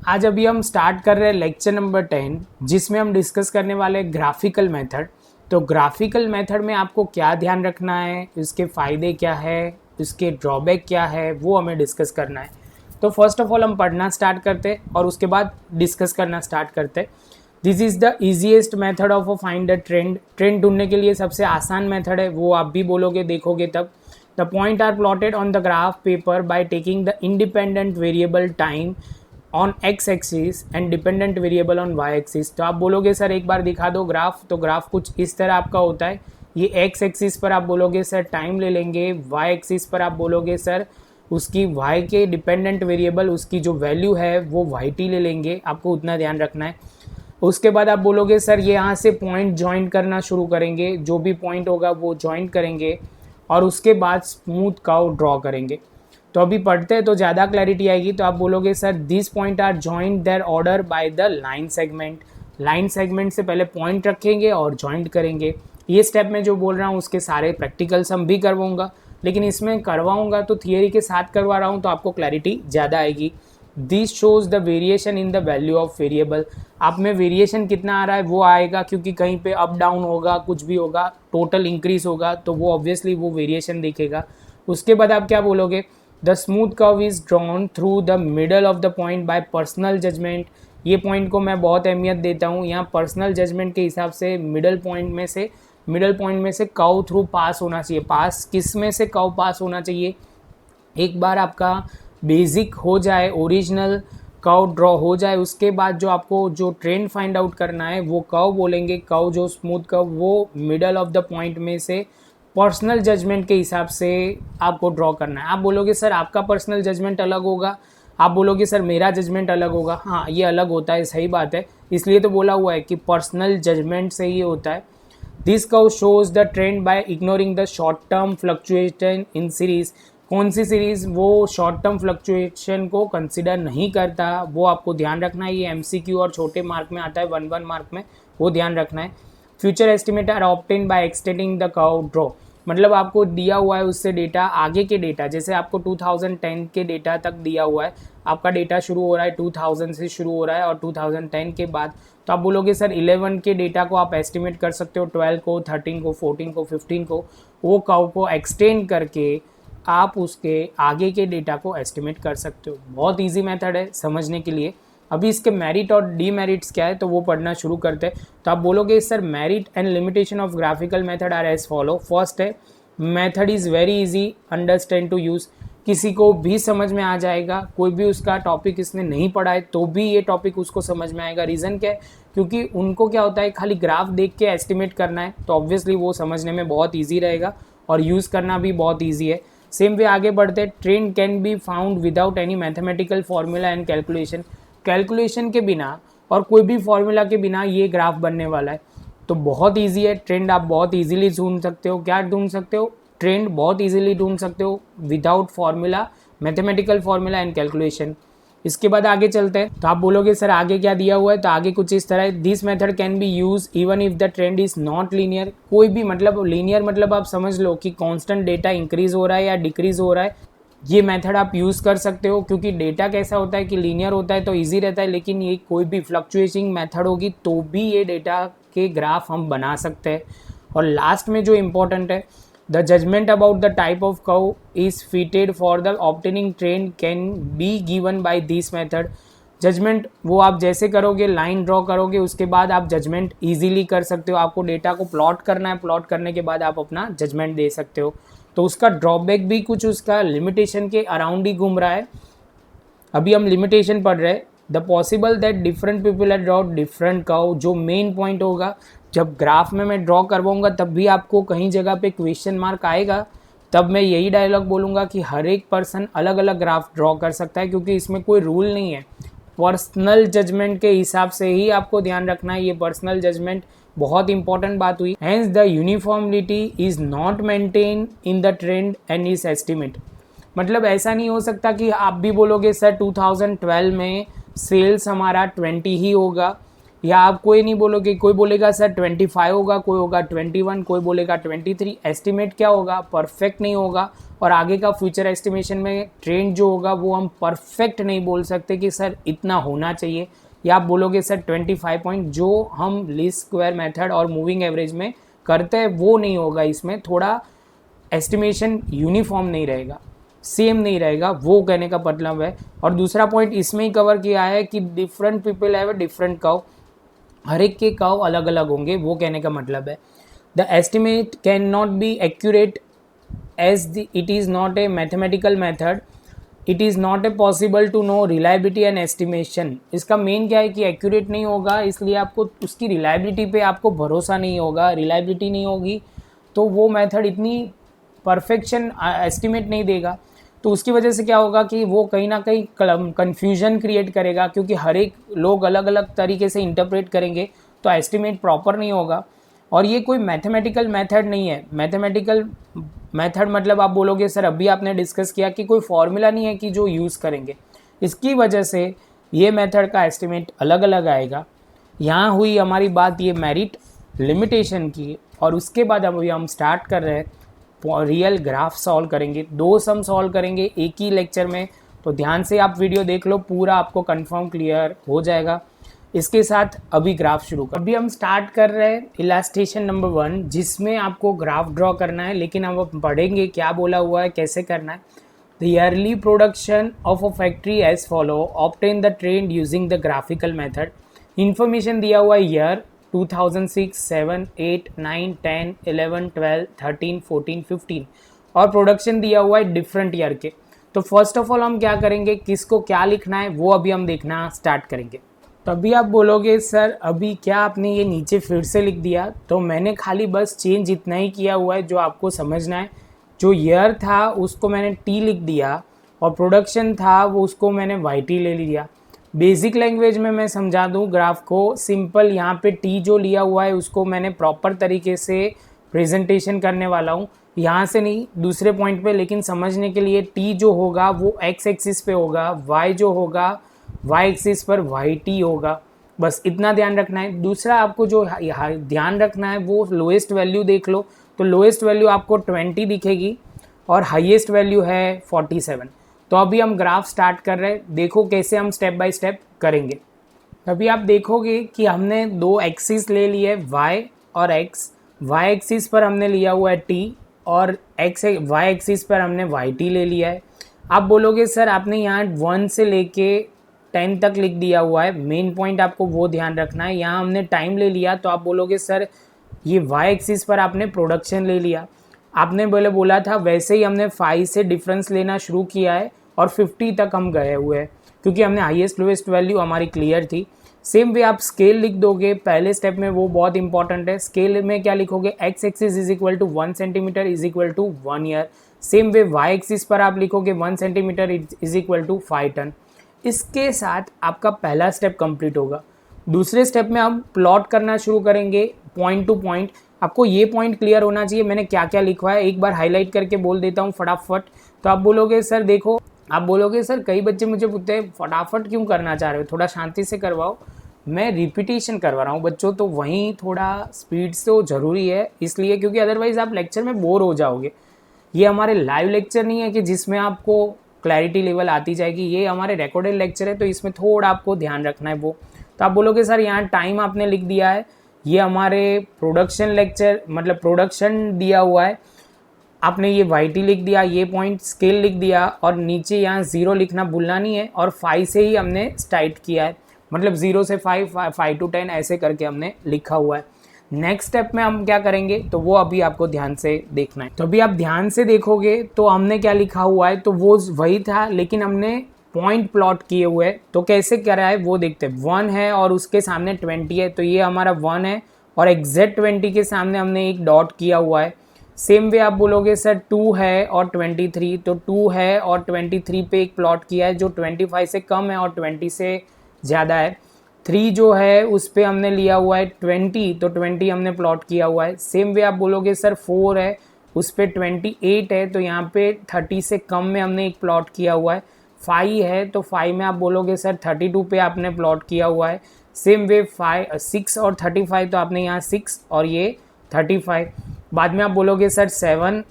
आज अभी हम स्टार्ट कर रहे हैं लेक्चर नंबर 10, जिसमें हम डिस्कस करने वाले हैं ग्राफिकल मेथड। तो ग्राफिकल मेथड में आपको क्या ध्यान रखना है, इसके फ़ायदे क्या है, इसके ड्रॉबैक क्या है, वो हमें डिस्कस करना है। तो फर्स्ट ऑफ ऑल हम पढ़ना स्टार्ट करते और उसके बाद डिस्कस करना स्टार्ट करते। This is the easiest method of a find the trend. Trend ढूंढने के लिए सबसे आसान मेथड है, वो आप भी बोलोगे, देखोगे तब। The point are plotted on the graph paper by taking the independent variable time on X axis and dependent variable on Y axis. तो आप बोलोगे सर एक बार दिखा दो ग्राफ। तो ग्राफ कुछ इस तरह आपका होता है। ये एक्स एक्सिस पर आप बोलोगे सर टाइम ले लेंगे, वाई एक्सिस पर आप बोलोगे सर उसकी वाई के डिपेंडेंट वेरिएबल उसकी जो वैल्यू है वो वाई टी ले लेंगे। आपको उतना ध्यान रखना है। उसके बाद आप बोलोगे सर ये यहाँ से पॉइंट ज्वाइन करना शुरू करेंगे, जो भी पॉइंट होगा वो ज्वाइन करेंगे और उसके बाद स्मूथ कर्व ड्रॉ करेंगे। तो अभी पढ़ते हैं तो ज़्यादा क्लैरिटी आएगी। तो आप बोलोगे sir this point are joint their order by the line segment. Line segment से पहले पॉइंट रखेंगे और जॉइंट करेंगे। ये स्टेप में जो बोल रहा हूँ उसके सारे प्रैक्टिकल्स हम भी करवाऊँगा, लेकिन इसमें करवाऊँगा तो थियरी के साथ करवा रहा हूँ तो आपको क्लैरिटी ज़्यादा आएगी। This shows the variation in the value of variable. आप में वेरिएशन कितना आ रहा है वो आएगा, क्योंकि कहीं पे अप डाउन होगा, कुछ भी होगा, टोटल इंक्रीज होगा तो वो ऑब्वियसली वो वेरिएशन दिखेगा। उसके बाद आप क्या बोलोगे, the smooth curve is drawn through the middle of the point by personal judgement. ये पॉइंट को मैं बहुत अहमियत देता हूँ। यहाँ पर्सनल जजमेंट के हिसाब से मिडल पॉइंट में से कर्व थ्रू पास होना चाहिए। पास किस में से कर्व पास होना चाहिए, एक बार आपका बेसिक हो जाए, ओरिजिनल कर्व ड्रॉ हो जाए, उसके बाद जो आपको जो ट्रेंड फाइंड आउट करना है वो कर्व बोलेंगे। कर्व जो स्मूथ कर्व वो मिडल ऑफ द पॉइंट में से पर्सनल जजमेंट के हिसाब से आपको ड्रॉ करना है। आप बोलोगे सर आपका पर्सनल जजमेंट अलग होगा, आप बोलोगे सर मेरा जजमेंट अलग होगा। हाँ, ये अलग होता है, सही बात है, इसलिए तो बोला हुआ है कि पर्सनल जजमेंट से ही होता है। This curve shows the trend by ignoring the short term fluctuation in series. कौन सी सीरीज वो शॉर्ट टर्म फ्लक्चुएशन को कंसिडर नहीं करता, वो आपको ध्यान रखना है। ये एमसीक्यू और छोटे मार्क में आता है, 1 मार्क में, वो ध्यान रखना है। Future estimate are obtain by extending the curve draw. मतलब आपको दिया हुआ है उससे डेटा, आगे के डेटा, जैसे आपको 2010 के डेटा तक दिया हुआ है, आपका डेटा शुरू हो रहा है 2000 से शुरू हो रहा है और 2010 के बाद, तो आप बोलोगे सर 11 के डेटा को आप एस्टिमेट कर सकते हो, 12 को, 13 को, 14 को, 15 को, वो कर्व को एक्सटेंड करके आप उसके आगे के डेटा को एस्टिमेट कर सकते हो। बहुत ईजी मेथड है समझने के लिए। अभी इसके मेरिट और डीमेरिट्स क्या है तो वो पढ़ना शुरू करते हैं। तो आप बोलोगे sir merit and limitation of graphical method are as follow. First है, method is very easy understand to use. किसी को भी समझ में आ जाएगा, कोई भी उसका टॉपिक इसने नहीं पढ़ा है तो भी ये टॉपिक उसको समझ में आएगा। रीज़न क्या है, क्योंकि उनको क्या होता है खाली ग्राफ देख के एस्टिमेट करना है, तो ऑब्वियसली वो समझने में बहुत ईजी रहेगा और यूज़ करना भी बहुत ईजी है। सेम वे आगे बढ़ते, trend can be found without any mathematical formula and calculation. Calculation के बिना और कोई भी फॉर्मूला के बिना ये ग्राफ बनने वाला है, तो बहुत इजी है। ट्रेंड आप बहुत इजीली ढूंढ सकते हो। क्या ढूंढ सकते हो, ट्रेंड बहुत इजीली ढूंढ सकते हो without formula, mathematical formula and calculation. इसके बाद आगे चलते हैं। तो आप बोलोगे सर आगे क्या दिया हुआ है, तो आगे कुछ इस तरह है, this method can be use even if the trend is not linear. कोई भी मतलब लीनियर मतलब आप समझ लो कि कांस्टेंट डेटा इंक्रीज हो रहा है या डिक्रीज हो रहा है, ये मेथड आप यूज़ कर सकते हो। क्योंकि डेटा कैसा होता है कि लीनियर होता है तो इजी रहता है, लेकिन ये कोई भी फ्लक्चुएटिंग मेथड होगी तो भी ये डेटा के ग्राफ हम बना सकते हैं। और लास्ट में जो इम्पोर्टेंट है, the judgement about the type of curve is fitted for the obtaining trend can be given by this method. Judgement वो आप जैसे करोगे, लाइन ड्रॉ करोगे, उसके बाद आप जजमेंट इजीली कर सकते हो। आपको डेटा को प्लॉट करना है, प्लॉट करने के बाद आप अपना जजमेंट दे सकते हो। तो उसका ड्रॉबैक भी कुछ उसका लिमिटेशन के अराउंड ही घूम रहा है। अभी हम लिमिटेशन पढ़ रहे हैं। The possible that different people are draw different curve. जो मेन पॉइंट होगा, जब ग्राफ में मैं ड्रॉ करवाऊंगा तब भी आपको कहीं जगह पे क्वेश्चन मार्क आएगा, तब मैं यही डायलॉग बोलूँगा कि हर एक पर्सन अलग अलग ग्राफ ड्रॉ कर सकता है, क्योंकि इसमें कोई रूल नहीं है। पर्सनल जजमेंट के हिसाब से ही आपको ध्यान रखना है। ये पर्सनल जजमेंट बहुत इंपॉर्टेंट बात हुई। Hence the uniformity is not maintain in the trend and is estimate. मतलब ऐसा नहीं हो सकता कि आप भी बोलोगे सर 2012 में सेल्स हमारा 20 ही होगा, या आप कोई नहीं बोलोगे, कोई बोलेगा सर 25 होगा, कोई होगा 21, कोई बोलेगा 23। एस्टिमेट क्या होगा, परफेक्ट नहीं होगा और आगे का फ्यूचर एस्टिमेशन में ट्रेंड जो होगा वो हम परफेक्ट नहीं बोल सकते कि सर इतना होना चाहिए, या आप बोलोगे सर 25 पॉइंट जो हम लीस्ट स्क्वायर मेथड और मूविंग एवरेज में करते हैं वो नहीं होगा, इसमें थोड़ा एस्टिमेशन यूनिफॉर्म नहीं रहेगा, सेम नहीं रहेगा, वो कहने का मतलब है। और दूसरा पॉइंट इसमें ही कवर किया है कि different people have a different curve, हर एक के कर्व अलग अलग होंगे, वो कहने का मतलब है। The estimate can not be accurate as it is not a mathematical method, it is not a possible to know reliability and estimation. इसका मेन क्या है कि एक्यूरेट नहीं होगा, इसलिए आपको उसकी रिलायबिलिटी पे आपको भरोसा नहीं होगा, रिलायबिलिटी नहीं होगी तो वो मेथड इतनी परफेक्शन एस्टिमेट नहीं देगा। तो उसकी वजह से क्या होगा कि वो कहीं ना कहीं कन्फ्यूजन क्रिएट करेगा, क्योंकि हर एक लोग अलग अलग तरीके से इंटरप्रेट करेंगे तो एस्टिमेट प्रॉपर नहीं होगा। और ये कोई मैथमेटिकल मेथड नहीं है। मैथमेटिकल मेथड मतलब आप बोलोगे सर अभी आपने डिस्कस किया कि कोई फॉर्मूला नहीं है कि जो यूज़ करेंगे, इसकी वजह से ये मेथड का एस्टिमेट अलग अलग आएगा। यहाँ हुई हमारी बात ये मेरिट लिमिटेशन की, और उसके बाद अभी हम स्टार्ट कर रहे हैं रियल ग्राफ सॉल्व करेंगे। 2 सम सॉल्व करेंगे एक ही लेक्चर में, तो ध्यान से आप वीडियो देख लो, पूरा आपको कंफर्म क्लियर हो जाएगा। इसके साथ अभी ग्राफ शुरू कर, अभी हम स्टार्ट कर रहे हैं इलास्ट्रेशन नंबर 1, जिसमें आपको ग्राफ ड्रॉ करना है, लेकिन अब हम पढ़ेंगे क्या बोला हुआ है, कैसे करना है। The yearly production of a factory as follow, obtain the trend using the graphical method. Information दिया हुआ है ईयर 2006, 7, 8, 9, 10, 11, 12, 13, 14, 15 और प्रोडक्शन दिया हुआ है डिफरेंट ईयर के। तो फर्स्ट ऑफ ऑल हम क्या करेंगे, किसको क्या लिखना है वो अभी हम देखना स्टार्ट करेंगे। तभी आप बोलोगे सर अभी क्या आपने ये नीचे फिर से लिख दिया, तो मैंने खाली बस चेंज इतना ही किया हुआ है जो आपको समझना है। जो ईयर था उसको मैंने टी लिख दिया और प्रोडक्शन था वो उसको मैंने वाई टी ले लिया। बेसिक लैंग्वेज में मैं समझा दूं ग्राफ को, सिंपल यहाँ पे टी जो लिया हुआ है उसको मैंने प्रॉपर तरीके से प्रेजेंटेशन करने वाला हूँ, यहाँ से नहीं दूसरे पॉइंट पे, लेकिन समझने के लिए टी जो होगा वो एक्स एक्सिस पे होगा, वाई जो होगा वाई एक्सिस पर वाई टी होगा, बस इतना ध्यान रखना है। दूसरा आपको जो ध्यान रखना है वो लोएस्ट वैल्यू देख लो, तो लोएस्ट वैल्यू आपको 20 दिखेगी और हाईएस्ट वैल्यू है 47। तो अभी हम ग्राफ स्टार्ट कर रहे हैं, देखो कैसे हम स्टेप बाय स्टेप करेंगे। अभी आप देखोगे कि हमने 2 एक्सिस ले लिए वाई और एक्स, वाई एक्सिस पर हमने लिया हुआ है टी और वाई एक्सिस पर हमने वाई टी ले लिया है। आप बोलोगे सर आपने यहाँ 1 से लेके 10 तक लिख दिया हुआ है, मेन पॉइंट आपको वो ध्यान रखना है। यहाँ हमने टाइम ले लिया, तो आप बोलोगे सर ये वाई एक्सिस पर आपने प्रोडक्शन ले लिया, आपने बोला था वैसे ही हमने 5 से डिफरेंस लेना शुरू किया है और 50 तक हम गए हुए हैं, क्योंकि हमने हाईएस्ट लोएस्ट वैल्यू हमारी क्लियर थी। सेम वे आप स्केल लिख दोगे पहले स्टेप में, वो बहुत इंपॉर्टेंट है। स्केल में क्या लिखोगे, X axis is equal to 1 centimetre is equal to 1 year. Same way Y axis पर आप लिखोगे 1 centimetre is equal to 5 ton. इसके साथ आपका पहला स्टेप कंप्लीट होगा। दूसरे स्टेप में हम प्लॉट करना शुरू करेंगे पॉइंट टू पॉइंट। आपको ये पॉइंट क्लियर होना चाहिए मैंने क्या क्या लिखा है, एक बार हाईलाइट करके बोल देता हूँ फटाफट। तो आप बोलोगे सर देखो, आप बोलोगे सर कई बच्चे मुझे पूछते हैं फटाफट क्यों करना चाह रहे हो, थोड़ा शांति से करवाओ। मैं रिपीटेशन करवा रहा हूँ बच्चों, तो वहीं थोड़ा स्पीड से ज़रूरी है, इसलिए क्योंकि अदरवाइज़ आप लेक्चर में बोर हो जाओगे। ये हमारे लाइव लेक्चर नहीं है कि जिसमें आपको क्लैरिटी लेवल आती जाएगी, ये हमारे रिकॉर्डेड लेक्चर है, तो इसमें थोड़ा आपको ध्यान रखना है वो। तो आप बोलोगे सर यहाँ टाइम आपने लिख दिया है, ये हमारे प्रोडक्शन लेक्चर मतलब प्रोडक्शन दिया हुआ है, आपने ये वाई टी लिख दिया, ये पॉइंट स्केल लिख दिया और नीचे यहाँ 0 लिखना भूलना नहीं है। और 5 से ही हमने स्टार्ट किया है, मतलब 0 से 5, 5 to 10 ऐसे करके हमने लिखा हुआ है। नेक्स्ट स्टेप में हम क्या करेंगे तो वो अभी आपको ध्यान से देखना है। तो अभी आप ध्यान से देखोगे तो हमने क्या लिखा हुआ है, तो वो वही था, लेकिन हमने पॉइंट प्लॉट किए हुए। तो कैसे करा है वो देखते हैं। 1 है और उसके सामने 20 है, तो ये हमारा 1 है और एग्जैक्ट 20 के सामने हमने एक डॉट किया हुआ है। सेम वे आप बोलोगे सर 2 है और 23, तो 2 है और 23 पे एक प्लॉट किया है जो 25 से कम है और 20 से ज़्यादा है। 3 जो है उस पर हमने लिया हुआ है 20, तो 20 हमने प्लॉट किया हुआ है। सेम वे आप बोलोगे सर 4 है, उस पर 28 है, तो यहाँ पे 30 से कम में हमने एक प्लॉट किया हुआ है। 5 है, तो 5 में आप बोलोगे सर 32 पे आपने प्लॉट किया हुआ है। सेम वे 6 और 35, तो आपने यहाँ 6 और ये 35। बाद में आप बोलोगे सर 7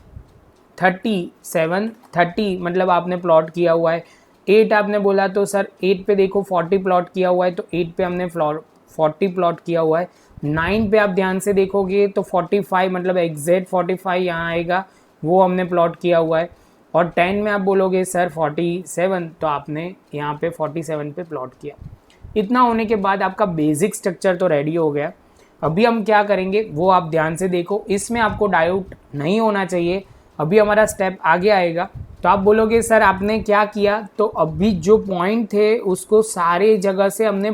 37 30 मतलब आपने प्लॉट किया हुआ है। 8 आपने बोला तो सर 8 पे देखो 40 प्लॉट किया हुआ है, तो 8 पे हमने 40 प्लॉट किया हुआ है। 9 पे आप ध्यान से देखोगे तो 45 मतलब एग्जैक्ट 45 यहाँ आएगा, वो हमने प्लॉट किया हुआ है। और 10 में आप बोलोगे सर 47, तो आपने यहाँ पे 47 पे प्लॉट किया। इतना होने के बाद आपका बेसिक स्ट्रक्चर तो रेडी हो गया। अभी हम क्या करेंगे वो आप ध्यान से देखो, इसमें आपको डाउट नहीं होना चाहिए। अभी हमारा स्टेप आगे आएगा, तो आप बोलोगे सर आपने क्या किया, तो अभी जो पॉइंट थे उसको सारे जगह से हमने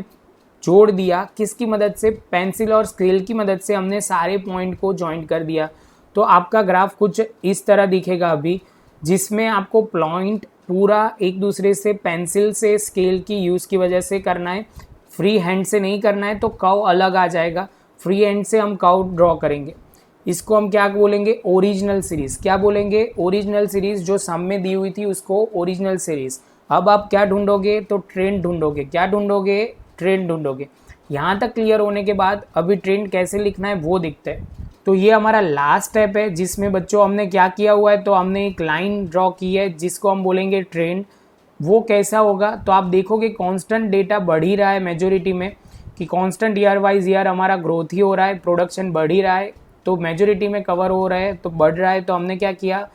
जोड़ दिया। किसकी मदद से? पेंसिल और स्केल की मदद से हमने सारे पॉइंट को जॉइंट कर दिया। तो आपका ग्राफ कुछ इस तरह दिखेगा अभी, जिसमें आपको पॉइंट पूरा एक दूसरे से पेंसिल से स्केल की यूज़ की वजह से करना है, फ्री हैंड से नहीं करना है, तो कर्व अलग आ जाएगा। फ्री हैंड से हम कर्व ड्रॉ करेंगे, इसको हम क्या बोलेंगे? Original series. क्या बोलेंगे? Original series. जो सम में दी हुई थी उसको ओरिजिनल सीरीज़। अब आप क्या ढूंढोगे? तो ट्रेंड ढूंढोगे। क्या ढूंढोगे? ट्रेंड ढूंढोगे। यहाँ तक क्लियर होने के बाद अभी ट्रेंड कैसे लिखना है वो दिखता है। तो ये हमारा लास्ट स्टेप है, जिसमें बच्चों हमने क्या किया हुआ है, तो हमने एक लाइन ड्रॉ की है जिसको हम बोलेंगे ट्रेंड। वो कैसा होगा? तो आप देखोगे कांस्टेंट डेटा बढ़ ही रहा है मेजोरिटी में, कि कांस्टेंट ईयर वाइज ईयर हमारा ग्रोथ ही हो रहा है, प्रोडक्शन बढ़ ही रहा है, तो मेजोरिटी में कवर हो रहा है, तो बढ़ रहा है। तो हमने क्या किया,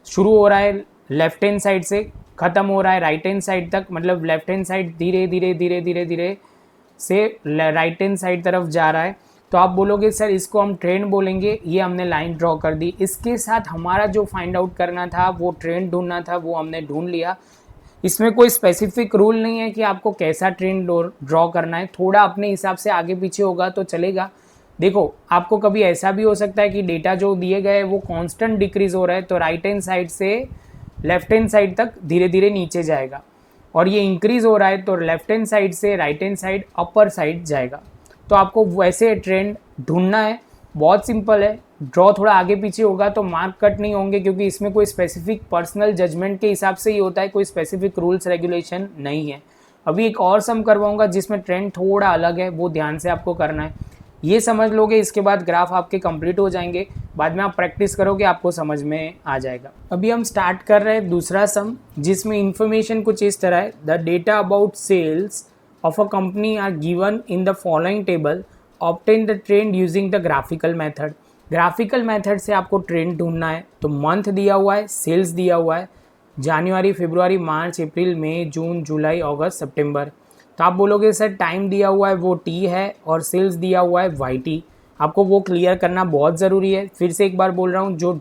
शुरू हो रहा है लेफ्ट हैंड साइड से, ख़त्म हो रहा है राइट हैंड साइड तक, मतलब लेफ्ट हैंड साइड धीरे धीरे धीरे धीरे धीरे से राइट हैंड साइड तरफ जा रहा है। तो आप बोलोगे सर इसको हम ट्रेंड बोलेंगे। ये हमने लाइन ड्रॉ कर दी। इसके साथ हमारा जो फाइंड आउट करना था, वो ट्रेंड ढूंढना था, वो हमने ढूंढ लिया। इसमें कोई स्पेसिफिक रूल नहीं है कि आपको कैसा ट्रेंड ड्रॉ करना है, थोड़ा अपने हिसाब से आगे पीछे होगा तो चलेगा। देखो आपको कभी ऐसा भी हो सकता है कि डेटा जो दिए गए वो कांस्टेंट डिक्रीज हो रहा है, तो राइट हैंड साइड से लेफ्ट हैंड साइड तक धीरे धीरे नीचे जाएगा, और ये इंक्रीज हो रहा है तो लेफ्ट हैंड साइड से right hand side upper side जाएगा। तो आपको वैसे ट्रेंड ढूंढना है, बहुत सिंपल है। ड्रॉ थोड़ा आगे पीछे होगा तो मार्क कट नहीं होंगे, क्योंकि इसमें कोई स्पेसिफिक पर्सनल जजमेंट के हिसाब से ही होता है, कोई स्पेसिफिक रूल्स रेगुलेशन नहीं है। अभी एक और सम करवाऊंगा जिसमें ट्रेंड थोड़ा अलग है, वो ध्यान से आपको करना है। ये समझ लोगे, इसके बाद ग्राफ आपके कंप्लीट हो जाएंगे। बाद में आप प्रैक्टिस करोगे, आपको समझ में आ जाएगा। अभी हम स्टार्ट कर रहे हैं दूसरा सम, जिसमें इंफॉर्मेशन कुछ इस तरह है। The data about sales of a company are given in the following table. Obtain the trend using the graphical method. Graphical method से आपको ट्रेंड ढूंढना है। तो मंथ दिया हुआ है, सेल्स दिया हुआ है, जनवरी, फरवरी, मार्च, अप्रैल, मई, जून, जुलाई, अगस्त, सितंबर। तो आप बोलोगे सर टाइम दिया हुआ है वो टी है, और सेल्स दिया हुआ है वाई टी। आपको वो क्लियर करना बहुत ज़रूरी है। फिर से एक बार बोल रहा हूँ, जो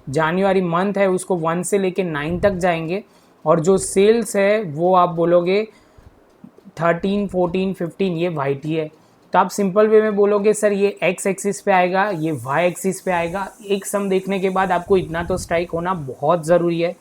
जनवरी मंथ है उसको 1 से लेके 9 तक जाएंगे, और जो सेल्स है वो आप बोलोगे 13, 14, 15, ये वाई टी है। तो आप सिंपल वे में बोलोगे सर ये एक्स एक्सिस पे आएगा, ये वाई एक्सिस पे आएगा। एक सम देखने के बाद आपको इतना तो स्ट्राइक होना बहुत ज़रूरी है।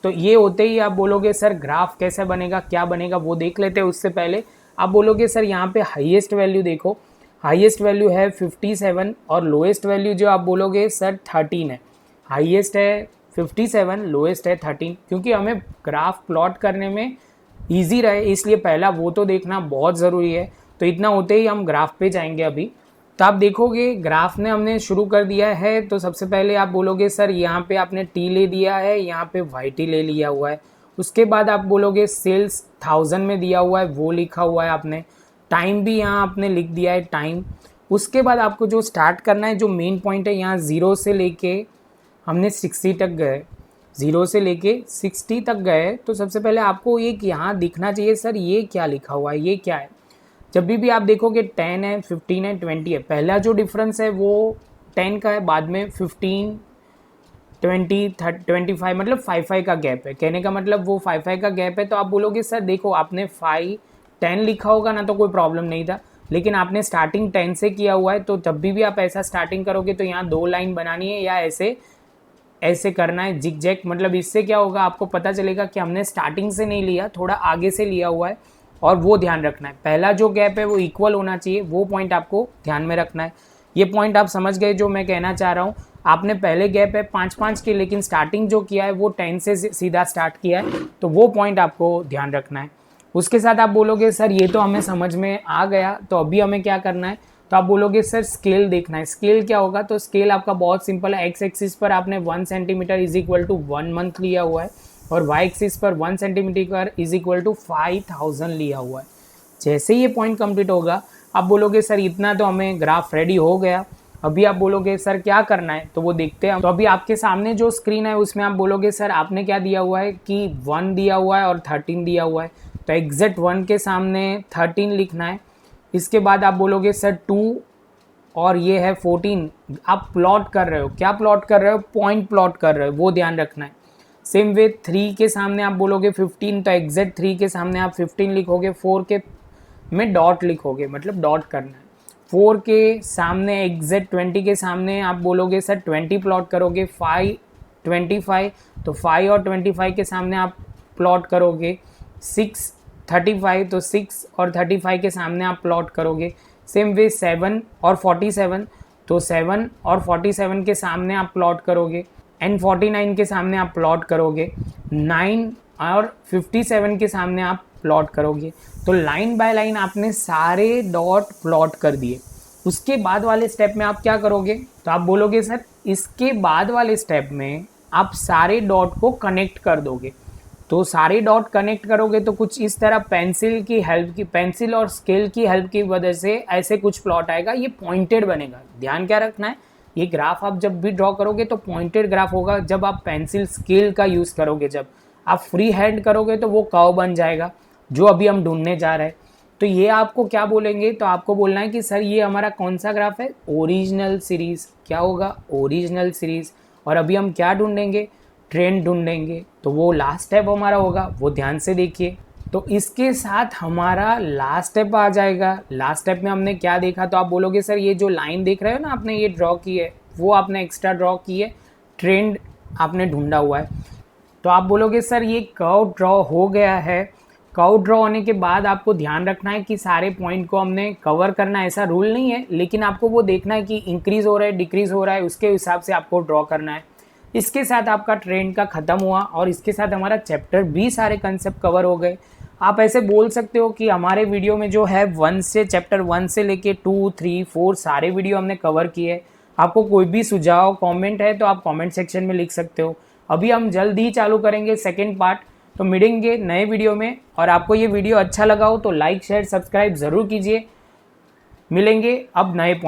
तो ये होते ही आप बोलोगे सर ग्राफ कैसे बनेगा, क्या बनेगा वो देख लेते हैं। उससे पहले आप बोलोगे सर यहाँ पे हाईएस्ट वैल्यू देखो, हाईएस्ट वैल्यू है 57, और लोएस्ट वैल्यू जो आप बोलोगे सर 13 है। हाईएस्ट है 57, लोएस्ट है 13, क्योंकि हमें ग्राफ प्लॉट करने में ईजी रहे, इसलिए पहला वो तो देखना बहुत ज़रूरी है। तो इतना होते ही हम ग्राफ पे जाएंगे अभी। तो आप देखोगे ग्राफ ने हमने शुरू कर दिया है। तो सबसे पहले आप बोलोगे सर यहाँ पे आपने टी ले दिया है, यहाँ पे वाई टी ले लिया हुआ है। उसके बाद आप बोलोगे सेल्स 1000 में दिया हुआ है, वो लिखा हुआ है आपने। टाइम भी यहाँ आपने लिख दिया है, टाइम। उसके बाद आपको जो स्टार्ट करना है, जो मेन पॉइंट है, यहाँ 0 से लेके हमने 60 तक गए, 0 से लेके 60 तक गए। तो सबसे पहले आपको एक यहाँ दिखना चाहिए सर ये क्या लिखा हुआ है, ये क्या है। जब भी आप देखोगे 10 है, 15 है, 20 है, पहला जो डिफरेंस है वो 10 का है, बाद में 15, 20, 25, मतलब 5 का गैप है। कहने का मतलब वो 5 का गैप है। तो आप बोलोगे सर देखो आपने 5, 10 लिखा होगा ना तो कोई प्रॉब्लम नहीं था, लेकिन आपने स्टार्टिंग 10 से किया हुआ है। तो जब भी आप ऐसा स्टार्टिंग करोगे तो यहाँ 2 लाइन बनानी है, या ऐसे करना है जिग जैग। मतलब इससे क्या होगा, आपको पता चलेगा कि हमने स्टार्टिंग से नहीं लिया, थोड़ा आगे से लिया हुआ है, और वो ध्यान रखना है। पहला जो गैप है वो इक्वल होना चाहिए, वो पॉइंट आपको ध्यान में रखना है। ये पॉइंट आप समझ गए जो मैं कहना चाह रहा हूँ। आपने पहले गैप है 5-5 की, लेकिन स्टार्टिंग जो किया है वो 10 से सीधा स्टार्ट किया है, तो वो पॉइंट आपको ध्यान रखना है। उसके साथ आप बोलोगे सर ये तो हमें समझ में आ गया, तो अभी हमें क्या करना है, तो आप बोलोगे सर स्केल देखना है। स्केल क्या होगा, तो स्केल आपका बहुत सिंपल है। एक्स एक्सिस पर आपने 1 centimetre is equal to 1 month लिया हुआ है और वाई एक्सिस पर 1 सेंटीमीटर इज इक्वल टू 5000 लिया हुआ है। जैसे ये पॉइंट कंप्लीट होगा आप बोलोगे सर इतना तो हमें ग्राफ रेडी हो गया। अभी आप बोलोगे सर क्या करना है, तो वो देखते हैं। तो अभी आपके सामने जो स्क्रीन है उसमें आप बोलोगे सर आपने क्या दिया हुआ है कि 1 दिया हुआ है और 13 दिया हुआ है, तो एग्जैक्ट 1 के सामने 13 लिखना है। इसके बाद आप बोलोगे सर 2 और ये है 14। आप प्लॉट कर रहे हो, क्या प्लॉट कर रहे हो, पॉइंट प्लॉट कर रहे हो, वो ध्यान रखना है। सेम वे 3 के सामने आप बोलोगे 15, तो एग्जैक्ट 3 के सामने आप 15 लिखोगे। 4 के में डॉट लिखोगे, मतलब डॉट करना है। 4 के सामने एग्जैक्ट 20 के सामने आप बोलोगे सर 20 प्लॉट करोगे। 5 25, तो 5 और 25 के सामने आप प्लॉट करोगे। 6 35, तो 6 और 35 के सामने आप प्लॉट करोगे। सेम वे 7 और 47, तो 7 और 47 के सामने आप प्लॉट करोगे। एंड 49 के सामने आप प्लॉट करोगे। 9 और 57 के सामने आप प्लॉट करोगे। तो लाइन बाय लाइन आपने सारे डॉट प्लॉट कर दिए। उसके बाद वाले स्टेप में आप क्या करोगे, तो आप बोलोगे सर इसके बाद वाले स्टेप में आप सारे डॉट को कनेक्ट कर दोगे। तो सारे डॉट कनेक्ट करोगे तो कुछ इस तरह पेंसिल और स्केल की हेल्प की वजह से ऐसे कुछ प्लॉट आएगा। ये पॉइंटेड बनेगा। ध्यान क्या रखना है, ये ग्राफ आप जब भी ड्रॉ करोगे तो पॉइंटेड ग्राफ होगा। जब आप पेंसिल स्केल का यूज़ करोगे, जब आप फ्री हैंड करोगे तो वो कर्व बन जाएगा, जो अभी हम ढूंढने जा रहे हैं। तो ये आपको क्या बोलेंगे, तो आपको बोलना है कि सर ये हमारा कौन सा ग्राफ है, ओरिजिनल सीरीज़। क्या होगा, ओरिजिनल सीरीज़। और अभी हम क्या ढूंढेंगे, ट्रेंड ढूंढेंगे। तो वो लास्ट स्टेप हमारा होगा, वो ध्यान से देखिए। तो इसके साथ हमारा लास्ट स्टेप आ जाएगा। लास्ट स्टेप में हमने क्या देखा, तो आप बोलोगे सर ये जो लाइन देख रहे हो ना आपने ये ड्रॉ की है, वो आपने एक्स्ट्रा ड्रॉ की है, ट्रेंड आपने ढूंढा हुआ है। तो आप बोलोगे सर ये कर्व ड्रॉ हो गया है। कर्व ड्रॉ होने के बाद आपको ध्यान रखना है कि सारे पॉइंट को हमने कवर करना है, ऐसा रूल नहीं है, लेकिन आपको वो देखना है कि इंक्रीज़ हो रहा है डिक्रीज़ हो रहा है, उसके हिसाब से आपको ड्रॉ करना है। इसके साथ आपका ट्रेंड का ख़त्म हुआ और इसके साथ हमारा चैप्टर भी सारे कंसेप्ट कवर हो गए। आप ऐसे बोल सकते हो कि हमारे वीडियो में जो है चैप्टर 1 से लेके 2, 3, 4 सारे वीडियो हमने कवर किए। आपको कोई भी सुझाव कमेंट है तो आप कमेंट सेक्शन में लिख सकते हो। अभी हम जल्द ही चालू करेंगे सेकेंड पार्ट, तो मिलेंगे नए वीडियो में। और आपको ये वीडियो अच्छा लगा हो तो लाइक शेयर सब्सक्राइब ज़रूर कीजिए। मिलेंगे अब नए